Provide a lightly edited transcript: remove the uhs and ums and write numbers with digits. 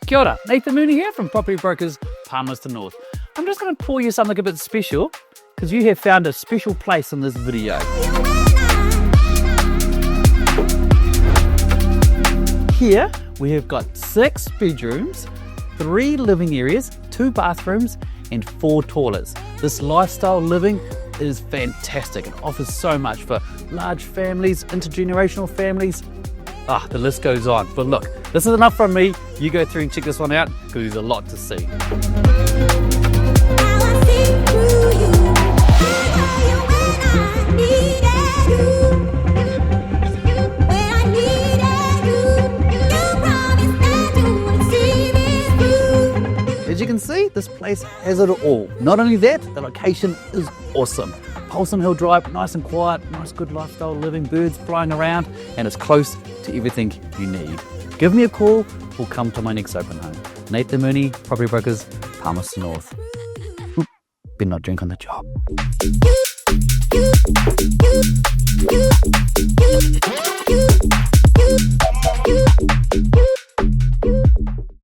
Kia ora, Nathan Mooney here from Property Brokers, Palmerston North. I'm just going to pour you something a bit special because you have found a special place in this video. Here we have got 6 bedrooms, 3 living areas, 2 bathrooms and 4 toilets. This lifestyle living is fantastic and offers so much for large families, intergenerational families. The list goes on. But look, this is enough from me. You go through and check this one out because there's a lot to see. As you can see, this place has it all. Not only that, the location is awesome. Polson Hill Drive, nice and quiet, nice good lifestyle living, birds flying around, and it's close to everything you need. Give me a call or come to my next open home. Nathan Mooney, Property Brokers, Palmerston North. Better not drink on the job.